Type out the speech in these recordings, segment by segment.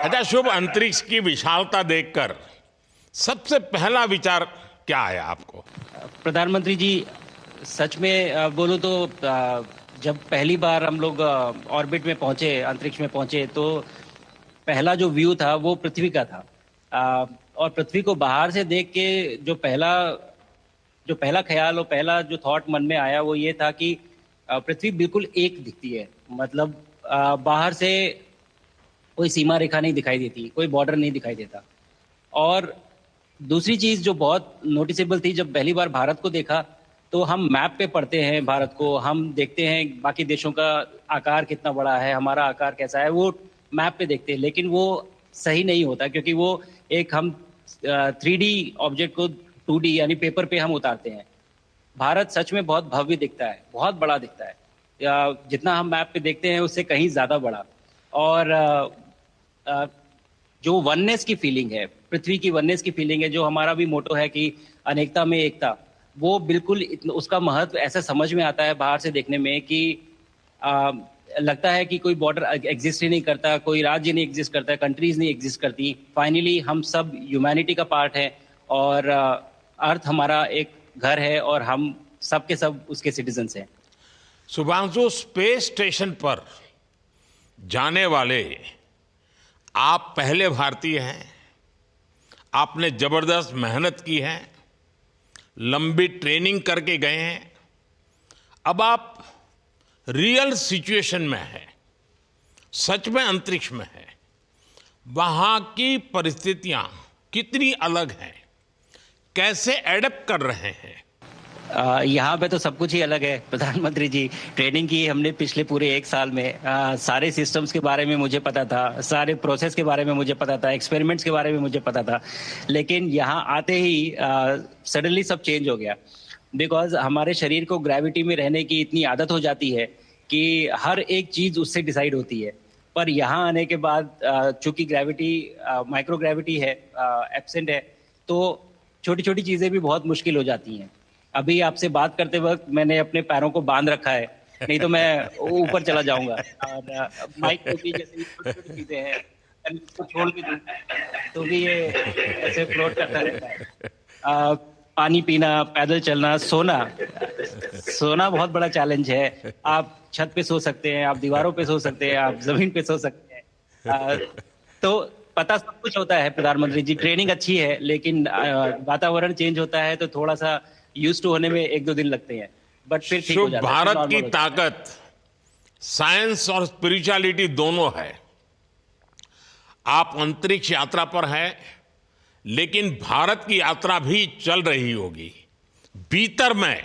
अच्छा शुभ, अंतरिक्ष की विशालता देखकर सबसे पहला विचार क्या आया आपको? प्रधानमंत्री जी, सच में बोलूं तो जब पहली बार हम लोग ऑर्बिट में पहुंचे, अंतरिक्ष में पहुंचे, तो पहला जो व्यू था वो पृथ्वी का था। और पृथ्वी को बाहर से देख के जो पहला ख्याल और पहला जो थॉट मन में आया वो ये था कि पृथ्वी बिल्कुल एक दिखती है। मतलब बाहर से कोई सीमा रेखा नहीं दिखाई देती, कोई बॉर्डर नहीं दिखाई देता। और दूसरी चीज जो बहुत नोटिसेबल थी, जब पहली बार भारत को देखा तो हम मैप पे पढ़ते हैं भारत को, हम देखते हैं बाकी देशों का आकार कितना बड़ा है, हमारा आकार कैसा है, वो मैप पे देखते हैं। लेकिन वो सही नहीं होता, क्योंकि वो एक हम 3D ऑब्जेक्ट को 2D यानी पेपर पे हम उतारते हैं। भारत सच में बहुत भव्य दिखता है, बहुत बड़ा दिखता है। जितना हम मैप पे देखते हैं उससे कहीं ज्यादा बड़ा। और अ, जो वननेस की फीलिंग है, पृथ्वी की वननेस की फीलिंग है, जो हमारा भी मोटो है कि अनेकता में एकता, वो बिल्कुल उसका महत्व ऐसा समझ में आता है बाहर से देखने में कि आ, लगता है कि कोई बॉर्डर एग्जिस्ट ही नहीं करता, कोई राज्य नहीं एग्जिस्ट करता, कंट्रीज नहीं एग्जिस्ट करती। फाइनली हम सब ह्यूमैनिटी का पार्ट है, और अर्थ हमारा एक घर है, और हम सब के सब उसके सिटीजन्स हैं। शुभांशु, स्पेस स्टेशन पर जाने वाले आप पहले भारतीय हैं। आपने जबरदस्त मेहनत की है, लंबी ट्रेनिंग करके गए हैं। अब आप रियल सिचुएशन में हैं, सच में अंतरिक्ष में हैं। वहां की परिस्थितियां कितनी अलग हैं, कैसे एडप्ट कर रहे हैं? यहाँ पे तो सब कुछ ही अलग है प्रधानमंत्री जी। ट्रेनिंग की हमने पिछले पूरे 1 साल में। सारे सिस्टम्स के बारे में मुझे पता था, सारे प्रोसेस के बारे में मुझे पता था, एक्सपेरिमेंट्स के बारे में मुझे पता था। लेकिन यहाँ आते ही सडनली सब चेंज हो गया। बिकॉज हमारे शरीर को ग्रेविटी में रहने की इतनी आदत हो जाती है कि हर एक चीज उससे डिसाइड होती है। पर यहाँ आने के बाद चूंकि ग्रेविटी माइक्रो ग्रेविटी है, एब्सेंट है, तो छोटी छोटी चीजें भी बहुत मुश्किल हो जाती हैं। अभी आपसे बात करते वक्त मैंने अपने पैरों को बांध रखा है, नहीं तो मैं ऊपर चला जाऊंगा। और माइक को भी जैसे छोटी छोटी चीजें हैं, अगर इसको छोड़ भी दूं तो भी ये ऐसे फ्लोट करता रहता है। पानी पीना, पैदल चलना, सोना। सोना बहुत बड़ा चैलेंज है। आप छत पे सो सकते हैं, आप दीवारों पे सो सकते हैं, आप जमीन पे सो सकते हैं। तो पता सब कुछ होता है प्रधानमंत्री जी, ट्रेनिंग अच्छी है, लेकिन वातावरण चेंज होता है तो थोड़ा सा यूज टू होने में 1-2 दिन लगते हैं, बट फिर ठीक हो शुभ, जाता है, फिर भारत नॉर्मल की हो जाता है। ताकत साइंस और स्पिरिचुअलिटी दोनों है। आप अंतरिक्ष यात्रा पर हैं, लेकिन भारत की यात्रा भी चल रही होगी। भीतर में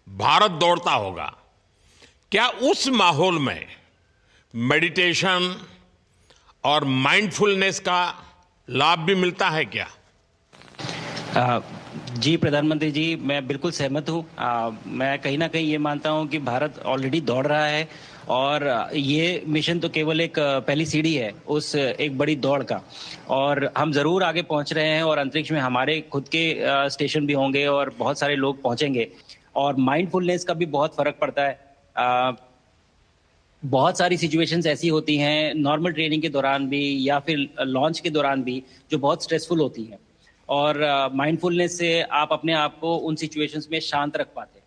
भारत दौड़ता होगा। क्या उस माहौल में मेडिटेशन और माइंडफुलनेस का लाभ भी मिलता है क्या? आ, जी प्रधानमंत्री जी, मैं बिल्कुल सहमत हूँ। मैं कहीं ना कहीं ये मानता हूँ कि भारत ऑलरेडी दौड़ रहा है, और ये मिशन तो केवल एक पहली सीढ़ी है उस एक बड़ी दौड़ का। और हम जरूर आगे पहुंच रहे हैं, और अंतरिक्ष में हमारे खुद के स्टेशन भी होंगे और बहुत सारे लोग पहुंचेंगे। और माइंडफुलनेस का भी बहुत फर्क पड़ता है। बहुत सारी सिचुएशंस ऐसी होती हैं नॉर्मल ट्रेनिंग के दौरान भी, या फिर लॉन्च के दौरान भी, जो बहुत स्ट्रेसफुल होती हैं। और माइंडफुलनेस से आप अपने आप को उन सिचुएशंस में शांत रख पाते हैं,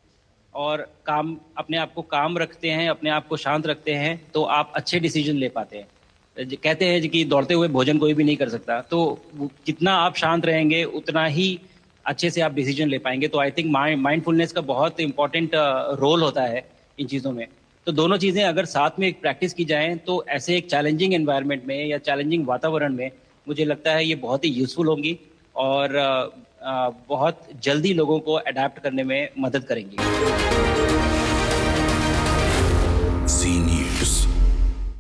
और काम अपने आप को काम रखते हैं, अपने आप को शांत रखते हैं, तो आप अच्छे डिसीजन ले पाते हैं। कहते हैं कि दौड़ते हुए भोजन कोई भी नहीं कर सकता, तो जितना आप शांत रहेंगे उतना ही अच्छे से आप डिसीजन ले पाएंगे। तो आई थिंक माइंडफुलनेस का बहुत इंपॉर्टेंट रोल होता है इन चीज़ों में। तो दोनों चीज़ें अगर साथ में एक प्रैक्टिस की जाएं तो ऐसे एक चैलेंजिंग एनवायरनमेंट में या चैलेंजिंग वातावरण में मुझे लगता है ये बहुत ही यूजफुल होंगी, और बहुत जल्दी लोगों को अडेप्ट करने में मदद करेंगी।